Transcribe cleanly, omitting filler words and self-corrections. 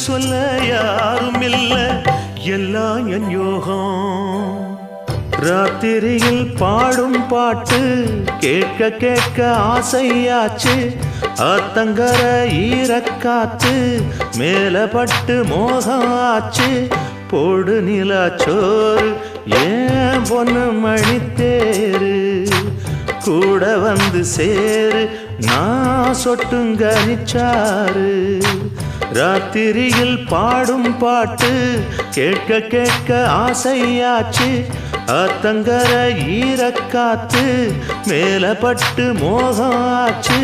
சொல்ல யாரும் இல்ல எல்லாம் என் யோகம் ராத்திரியில் பாடும் பாட்டு கேட்க கேட்க ஆசையாச்சு ஆத்தங்கர ஈரக்காத்து மேல பட்டு மோகம் ஆச்சு போடு நிலாச்சோறு ஏன் பொண்ணு மணித்தேரு கூட வந்து சேரு நான் சொட்டுங்கனிச்சாரு ராத்திரியில் பாடும் பாட்டு கேட்க கேட்க ஆசையாச்சு ஆத்தங்கர ஈரக்காத்து மேல பட்டு மோகம் ஆச்சு